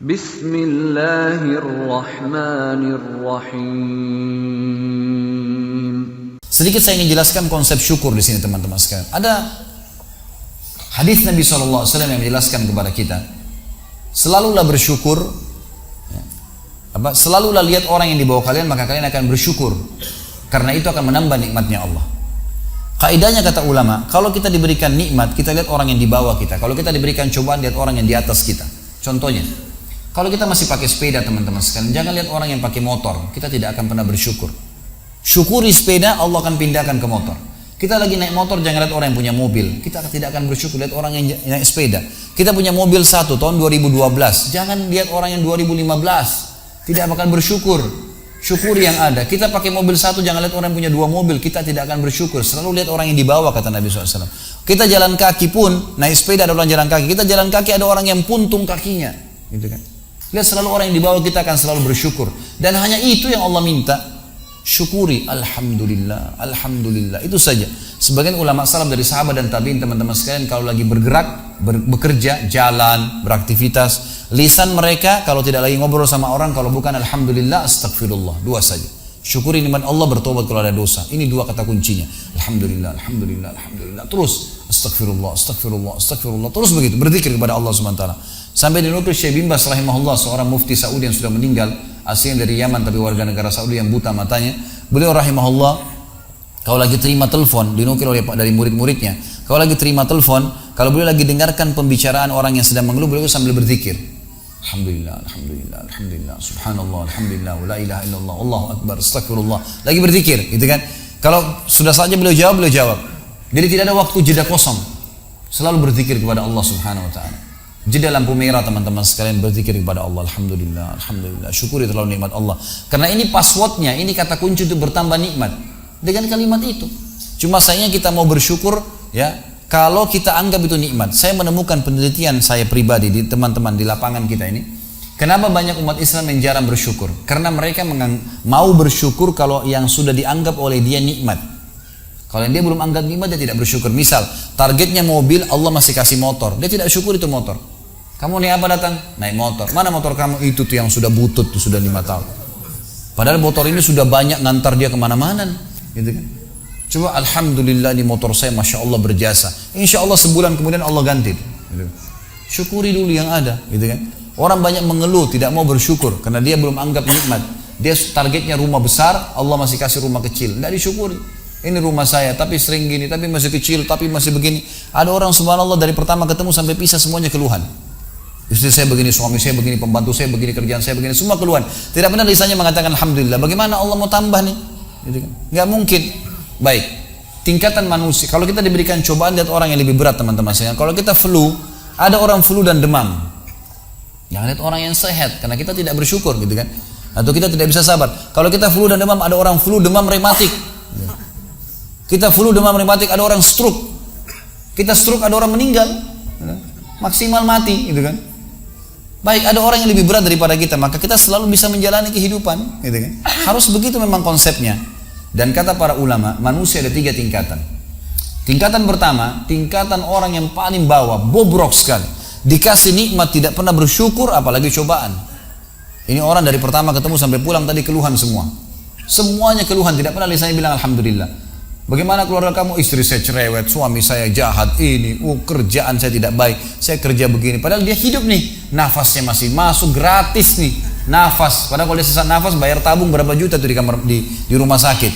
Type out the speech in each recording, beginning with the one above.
Bismillahirrahmanirrahim. Sedikit saya ingin jelaskan konsep syukur di sini teman-teman sekalian. Ada hadis Nabi SAW yang menjelaskan kepada kita, selalulah bersyukur, selalulah lihat orang yang di bawah kalian maka kalian akan bersyukur, karena itu akan menambah nikmatnya Allah. Kaidahnya kata ulama, kalau kita diberikan nikmat, kita lihat orang yang di bawah kita. Kalau kita diberikan cobaan, lihat orang yang di atas kita. Contohnya, kalau kita masih pakai sepeda teman-teman sekalian, jangan lihat orang yang pakai motor, kita tidak akan pernah bersyukur. Syukuri sepeda, Allah akan pindahkan ke motor. Kita lagi naik motor, jangan lihat orang yang punya mobil, kita tidak akan bersyukur. Lihat orang yang naik sepeda. Kita punya mobil satu tahun 2012, jangan lihat orang yang 2015, tidak akan bersyukur. Syukuri yang ada. Kita pakai mobil satu, jangan lihat orang yang punya dua mobil, kita tidak akan bersyukur. Selalu lihat orang yang di bawah, kata Nabi SAW. Kita jalan kaki pun, naik sepeda ada orang jalan kaki, kita jalan kaki ada orang yang puntung kakinya, gitu kan. Lihat selalu orang yang di bawah, kita akan selalu bersyukur. Dan hanya itu yang Allah minta, syukuri, alhamdulillah, alhamdulillah, itu saja. Sebagian ulama salaf dari sahabat dan tabi'in teman-teman sekalian, kalau lagi bergerak, bekerja, jalan, beraktivitas, lisan mereka kalau tidak lagi ngobrol sama orang, kalau bukan alhamdulillah, astagfirullah, dua saja. Syukuri nikmat Allah, bertobat kalau ada dosa. Ini dua kata kuncinya. Alhamdulillah, alhamdulillah, alhamdulillah. Terus astagfirullah, astagfirullah, astagfirullah. Terus begitu, berzikir kepada Allah SWT. Sampai dinukil Syekh bin Baz rahimahullah, seorang mufti Saudi yang sudah meninggal, asalnya dari Yaman tapi warga negara Saudi yang buta matanya. Beliau rahimahullah, kalau lagi terima telepon, dinukil oleh dari murid-muridnya, kalau lagi terima telepon, kalau beliau lagi dengarkan pembicaraan orang yang sedang mengeluh, beliau sambil berzikir. Alhamdulillah, alhamdulillah, alhamdulillah, subhanallah, alhamdulillah, la ilaha illallah, Allahu akbar, astagfirullah. Lagi berzikir, gitu kan? Kalau sudah saja beliau jawab. Jadi tidak ada waktu jeda kosong. Selalu berzikir kepada Allah Subhanahu wa taala. Jeda lampu merah teman-teman sekalian, berzikir kepada Allah, alhamdulillah, alhamdulillah, syukuri terlalu nikmat Allah. Karena ini passwordnya, ini kata kunci untuk bertambah nikmat. Dengan kalimat itu. Cuma sayangnya kita mau bersyukur, ya, kalau kita anggap itu nikmat. Saya menemukan penelitian saya pribadi di teman-teman di lapangan kita ini. Kenapa banyak umat Islam yang jarang bersyukur? Karena mereka mau bersyukur kalau yang sudah dianggap oleh dia nikmat. Kalau yang dia belum anggap nikmat, dia tidak bersyukur. Misal, targetnya mobil, Allah masih kasih motor. Dia tidak syukur itu motor. Kamu naik apa datang? Naik motor. Mana motor kamu? Itu tuh yang sudah butut, tuh sudah 5 tahun. Padahal motor ini sudah banyak ngantar dia kemana-mana. Gitu kan? Coba alhamdulillah di motor saya, masya Allah berjasa. Insya Allah sebulan kemudian Allah ganti. Gitu. Syukuri dulu yang ada. Gitu kan? Orang banyak mengeluh, tidak mau bersyukur karena dia belum anggap nikmat. Dia targetnya rumah besar, Allah masih kasih rumah kecil. Tidak disyukuri. Ini rumah saya, tapi sering gini, tapi masih kecil, tapi masih begini. Ada orang subhanallah dari pertama ketemu sampai pisah semuanya keluhan. Istri saya begini, suami saya begini, pembantu saya begini, kerjaan saya begini, semua keluhan. Tidak benar lisannya mengatakan alhamdulillah. Bagaimana Allah mau tambah nih? Gitu kan? Nggak mungkin. Baik, tingkatan manusia. Kalau kita diberikan cobaan, lihat orang yang lebih berat teman-teman saya. Kalau kita flu, ada orang flu dan demam. Jangan lihat orang yang sehat, karena kita tidak bersyukur, gitu kan? Atau kita tidak bisa sabar. Kalau kita flu dan demam, ada orang flu demam rematik. Kita flu demam rematik, ada orang stroke. Kita stroke, ada orang meninggal. Maksimal mati, gitu kan? Baik, ada orang yang lebih berat daripada kita, maka kita selalu bisa menjalani kehidupan, gitu kan? Harus begitu memang konsepnya. Dan kata para ulama, manusia ada 3 tingkatan. Tingkatan pertama, tingkatan orang yang paling bawah, bobrok sekali. Dikasih nikmat tidak pernah bersyukur, apalagi cobaan. Ini orang dari pertama ketemu sampai pulang tadi keluhan semua. Semuanya keluhan, tidak pernah lisannya bilang alhamdulillah. Bagaimana keluarga kamu? Istri saya cerewet, suami saya jahat, ini, kerjaan saya tidak baik, saya kerja begini. Padahal dia hidup nih, nafasnya masih masuk gratis nih, nafas. Padahal kalau dia sesak nafas, bayar tabung berapa juta tuh di rumah sakit.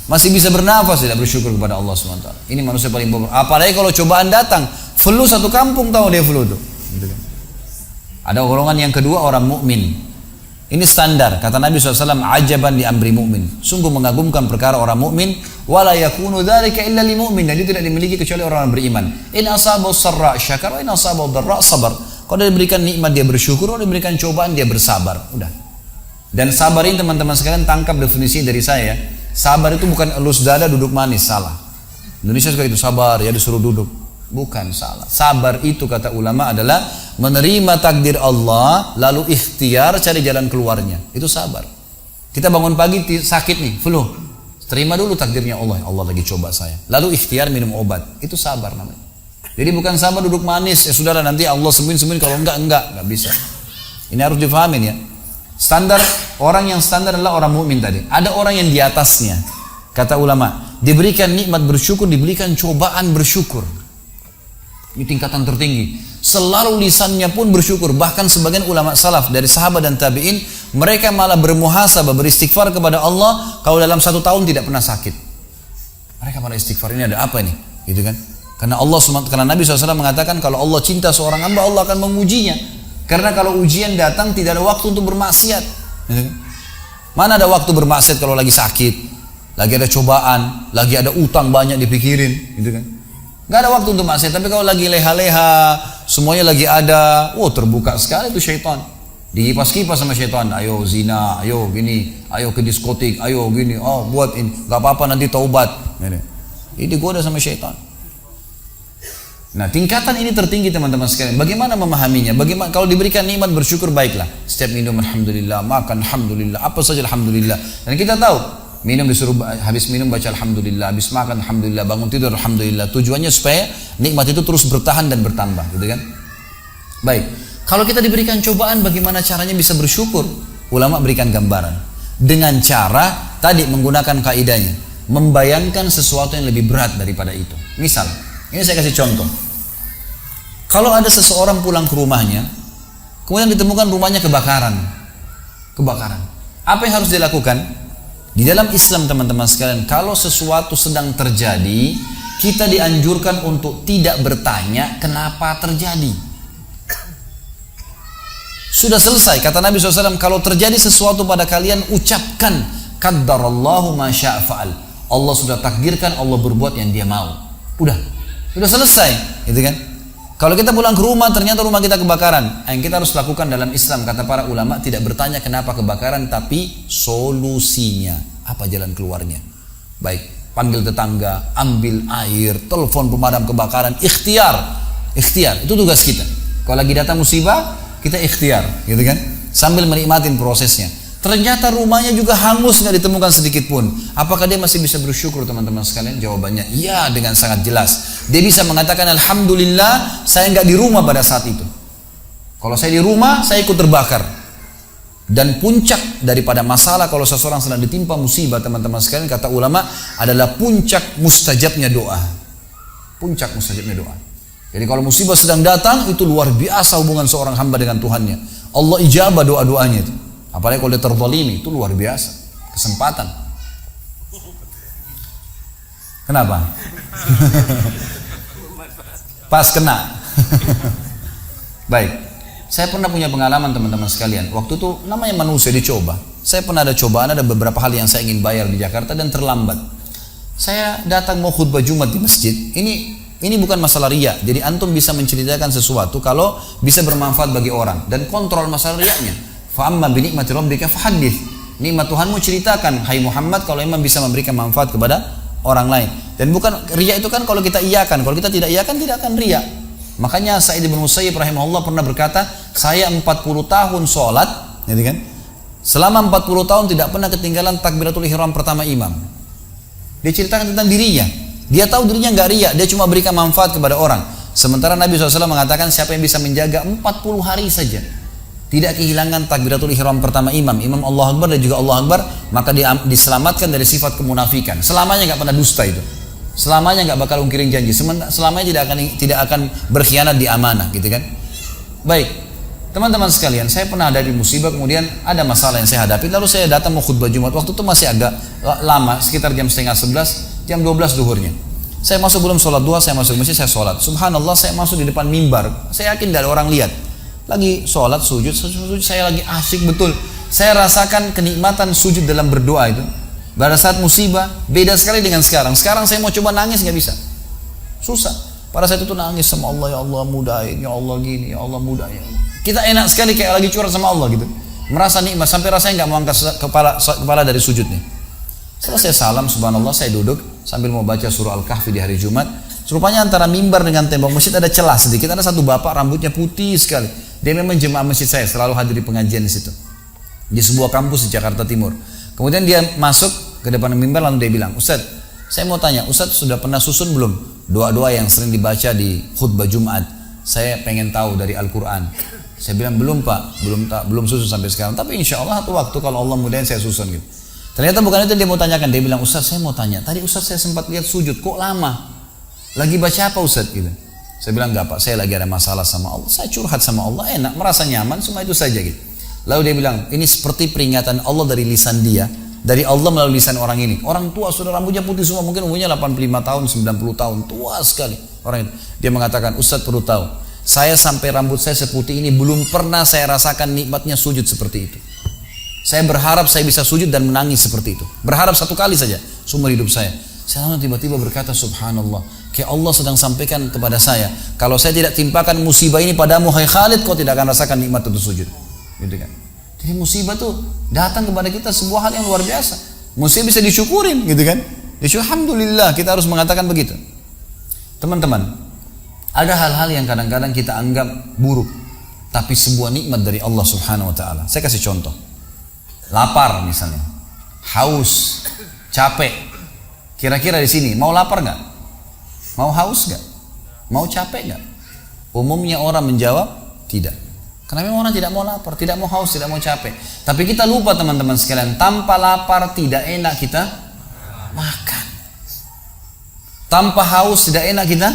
Masih bisa bernafas, tidak bersyukur kepada Allah SWT. Ini manusia paling bobrok. Apalagi kalau cobaan datang, flu satu kampung tahu dia flu tuh. Ada golongan yang kedua, orang mukmin. Ini standar, kata Nabi SAW, ajaban di amri mu'min. Sungguh mengagumkan perkara orang mukmin. Wala yakunu dzalika illa lil mu'min. Dan itu tidak dimiliki kecuali orang beriman. In asabahu sarra syakar wa in asabahu dharra sabar. Kalau dia diberikan nikmat dia bersyukur, kalau diberikan cobaan dia bersabar. Udah. Dan sabar ini teman-teman sekalian tangkap definisi dari saya. Sabar itu bukan elus dada duduk manis, salah. Indonesia suka itu sabar, ya disuruh duduk. Bukan, salah. Sabar itu kata ulama adalah menerima takdir Allah lalu ikhtiar cari jalan keluarnya. Itu sabar. Kita bangun pagi sakit nih, flu. Terima dulu takdirnya Allah. Allah lagi coba saya. Lalu ikhtiar minum obat. Itu sabar namanya. Jadi bukan sabar duduk manis, ya sudahlah nanti Allah sembuhin kalau enggak bisa. Ini harus difahamin ya. Standar orang yang standar adalah orang mukmin tadi. Ada orang yang di atasnya. Kata ulama, diberikan nikmat bersyukur, diberikan cobaan bersyukur. Ini tingkatan tertinggi. Selalu lisannya pun bersyukur. Bahkan sebagian ulama salaf dari sahabat dan tabi'in, mereka malah bermuhasabah, beristighfar kepada Allah kalau dalam 1 tahun tidak pernah sakit. Mereka malah istighfar, ini ada apa nih? Gitu kan? Karena Nabi SAW mengatakan kalau Allah cinta seorang hamba, Allah akan mengujinya. Karena kalau ujian datang tidak ada waktu untuk bermaksiat. Mana ada waktu bermaksiat kalau lagi sakit, lagi ada cobaan, lagi ada utang banyak dipikirin, gitu kan? Gak ada waktu untuk maksiat. Tapi kalau lagi leha-leha, semuanya lagi ada, terbuka sekali itu syaitan. Dikipas-kipas sama syaitan. Ayo zina, ayo gini, ayo ke diskotik, ayo gini, buat ini, gak apa-apa nanti taubat. Ini digoda sama syaitan. Nah, tingkatan ini tertinggi teman-teman sekalian. Bagaimana memahaminya? Bagaimana kalau diberikan nikmat bersyukur, baiklah. Setiap minum alhamdulillah, makan alhamdulillah, apa saja alhamdulillah. Dan kita tahu, habis minum baca alhamdulillah, habis makan alhamdulillah, bangun tidur alhamdulillah. Tujuannya supaya nikmat itu terus bertahan dan bertambah, gitu kan? Baik. Kalau kita diberikan cobaan, bagaimana caranya bisa bersyukur? Ulama berikan gambaran. Dengan cara tadi menggunakan kaidahnya, membayangkan sesuatu yang lebih berat daripada itu. Misal, ini saya kasih contoh. Kalau ada seseorang pulang ke rumahnya, kemudian ditemukan rumahnya kebakaran. Apa yang harus dilakukan? Di dalam Islam teman-teman sekalian, kalau sesuatu sedang terjadi, kita dianjurkan untuk tidak bertanya kenapa terjadi. Sudah selesai, kata Nabi SAW, kalau terjadi sesuatu pada kalian, ucapkan qaddarallahu ma syaa fa'al. Allah sudah takdirkan, Allah berbuat yang dia mau. Sudah selesai, gitu kan? Kalau kita pulang ke rumah, ternyata rumah kita kebakaran. Yang kita harus lakukan dalam Islam, kata para ulama, tidak bertanya kenapa kebakaran, tapi solusinya. Apa jalan keluarnya? Baik, panggil tetangga, ambil air, telepon pemadam kebakaran, ikhtiar, itu tugas kita. Kalau lagi datang musibah, kita ikhtiar, gitu kan? Sambil menikmatin prosesnya. Ternyata rumahnya juga hangus, nggak ditemukan sedikit pun. Apakah dia masih bisa bersyukur teman-teman sekalian? Jawabannya iya, dengan sangat jelas. Dia bisa mengatakan alhamdulillah saya nggak di rumah pada saat itu. Kalau saya di rumah, saya ikut terbakar. Dan puncak daripada masalah kalau seseorang sedang ditimpa musibah teman-teman sekalian, kata ulama, adalah puncak mustajabnya doa. Puncak mustajabnya doa. Jadi kalau musibah sedang datang, itu luar biasa hubungan seorang hamba dengan Tuhannya. Allah ijabah doa-doanya itu. Apalagi kalau dia terzalimi, itu luar biasa. Kesempatan. Kenapa? Pas kena. Baik. Saya pernah punya pengalaman teman-teman sekalian. Waktu itu namanya manusia dicoba. Saya pernah ada cobaan, ada beberapa hal yang saya ingin bayar di Jakarta dan terlambat. Saya datang mau khutbah Jumat di masjid. Ini bukan masalah riya. Jadi antum bisa menceritakan sesuatu kalau bisa bermanfaat bagi orang dan kontrol masalah riyanya. Fa'amma binikmati rabbika fahaddits. Nikmat Tuhanmu ceritakan, hai Muhammad, kalau memang bisa memberikan manfaat kepada orang lain. Dan bukan riya itu kan kalau kita iyakan, kalau kita tidak iyakan tidak akan riya. Makanya Sa'id bin Musayyib rahimahullah pernah berkata, saya 40 tahun sholat, gitu kan? Selama 40 tahun tidak pernah ketinggalan takbiratul ihram pertama imam. Dia ceritakan tentang dirinya. Dia tahu dirinya nggak riya, dia cuma berikan manfaat kepada orang. Sementara Nabi SAW mengatakan siapa yang bisa menjaga 40 hari saja, tidak kehilangan takbiratul ihram pertama imam, Allah Akbar dan juga Allah Akbar, maka dia diselamatkan dari sifat kemunafikan. Selamanya nggak pernah dusta itu. Selamanya nggak bakal ungkirin janji. Selamanya tidak akan berkhianat di amanah, gitu kan? Baik, teman-teman sekalian, saya pernah ada di musibah, kemudian ada masalah yang saya hadapi, lalu saya datang mau khutbah Jumat. Waktu itu masih agak lama, sekitar jam 10:30, jam 12 duhurnya. Saya masuk belum sholat duha, saya masuk masjid, saya sholat. Subhanallah, saya masuk di depan mimbar. Saya yakin tidak ada orang lihat. Lagi sholat, sujud, saya lagi asyik betul. Saya rasakan kenikmatan sujud dalam berdoa itu. Pada saat musibah, beda sekali dengan sekarang. Sekarang saya mau coba nangis, nggak bisa. Susah. Pada saat itu nangis sama Allah, ya Allah mudahin, ya Allah gini, ya Allah mudahin. Kita enak sekali kayak lagi curhat sama Allah gitu. Merasa nikmat, sampai rasanya nggak mau angkat kepala dari sujudnya. Setelah saya salam, subhanallah, saya duduk sambil mau baca surah Al-Kahfi di hari Jumat. Rupanya antara mimbar dengan tembok masjid ada celah sedikit. Ada satu bapak rambutnya putih sekali. Dia memang jemaah masjid saya, selalu hadir di pengajian di situ. Di sebuah kampus di Jakarta Timur. Kemudian dia masuk ke depan mimbar lalu dia bilang, Ustaz, saya mau tanya, Ustaz sudah pernah susun belum doa-doa yang sering dibaca di khutbah Jumat? Saya pengen tahu dari Al-Quran. Saya bilang belum Pak, belum susun sampai sekarang. Tapi insya Allah satu waktu kalau Allah mudahin saya susun gitu. Ternyata bukan itu yang dia mau tanyakan. Dia bilang, Ustaz saya mau tanya. Tadi Ustaz saya sempat lihat sujud, kok lama? Lagi baca apa Ustaz gitu? Saya bilang enggak Pak, saya lagi ada masalah sama Allah. Saya curhat sama Allah, enak, merasa nyaman, cuma itu saja gitu. Lalu dia bilang, ini seperti peringatan Allah dari lisan dia, dari Allah melalui lisan orang ini. Orang tua sudah rambutnya putih semua, mungkin umurnya 85 tahun, 90 tahun, tua sekali orang itu. Dia mengatakan, Ustaz perlu tahu, saya sampai rambut saya seputih ini belum pernah saya rasakan nikmatnya sujud seperti itu. Saya berharap saya bisa sujud dan menangis seperti itu. Berharap satu kali saja seumur hidup saya. Saya lalu tiba-tiba berkata, subhanallah, kayak Allah sedang sampaikan kepada saya, kalau saya tidak timpakan musibah ini padamu hai Khalid, kau tidak akan rasakan nikmat untuk sujud. Gitu kan. Jadi musibah tuh datang kepada kita sebuah hal yang luar biasa. Musibah bisa disyukurin, gitu kan? Alhamdulillah, kita harus mengatakan begitu. Teman-teman, ada hal-hal yang kadang-kadang kita anggap buruk, tapi sebuah nikmat dari Allah Subhanahu wa taala. Saya kasih contoh. Lapar misalnya, haus, capek. Kira-kira di sini mau lapar nggak? Mau haus nggak? Mau capek nggak? Umumnya orang menjawab tidak. Karena memang orang tidak mau lapar, tidak mau haus, tidak mau capek. Tapi kita lupa teman-teman sekalian, tanpa lapar tidak enak kita makan. Tanpa haus tidak enak kita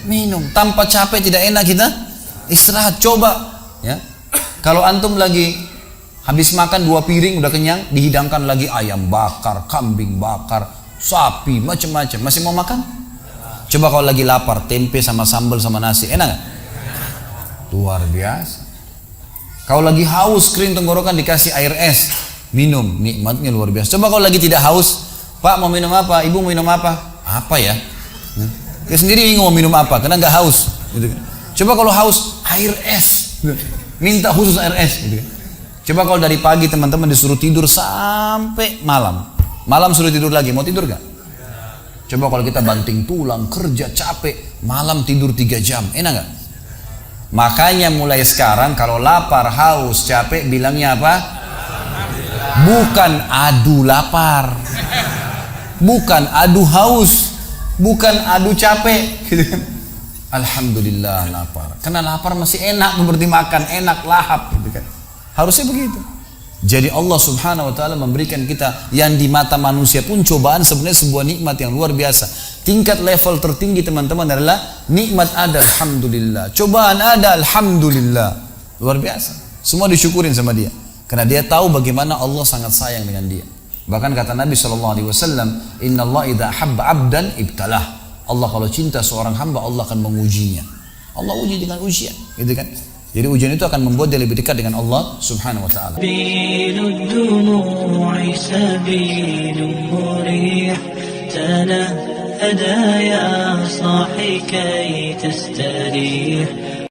minum. Tanpa capek tidak enak kita istirahat. Coba ya, kalau antum lagi habis makan 2 piring udah kenyang, dihidangkan lagi ayam bakar, kambing bakar, sapi, macam-macam, masih mau makan? Coba kalau lagi lapar, tempe sama sambal sama nasi, enak gak? Luar biasa. Kalau lagi haus, kering tenggorokan, dikasih air es, minum, nikmatnya luar biasa. Coba kalau lagi tidak haus, Pak mau minum apa? Ibu mau minum apa? Apa ya? Dia sendiri bingung mau minum apa, karena nggak haus. Gitu. Coba kalau haus, air es, minta khusus air es. Gitu. Coba kalau dari pagi teman-teman disuruh tidur sampai malam, malam suruh tidur lagi, mau tidur nggak? Coba kalau kita banting tulang, kerja capek, malam tidur 3 jam, enak nggak? Makanya mulai sekarang kalau lapar, haus, capek, bilangnya apa? Bukan adu lapar, bukan adu haus, bukan adu capek. Alhamdulillah lapar. Karena lapar masih enak seperti makan, enak lahap. Gitu kan. Harusnya begitu. Jadi Allah Subhanahu wa taala memberikan kita yang di mata manusia pun cobaan sebenarnya sebuah nikmat yang luar biasa. Tingkat level tertinggi teman-teman adalah nikmat ada, alhamdulillah. Cobaan ada, alhamdulillah. Luar biasa. Semua disyukurin sama dia. Karena dia tahu bagaimana Allah sangat sayang dengan dia. Bahkan kata Nabi SAW, Inna Allah idha habba abdan ibtalah. Allah kalau cinta seorang hamba, Allah akan mengujinya. Allah uji dengan ujian, gitu kan? Jadi ujian itu akan membuat dia lebih dekat dengan Allah Subhanahu wa taala.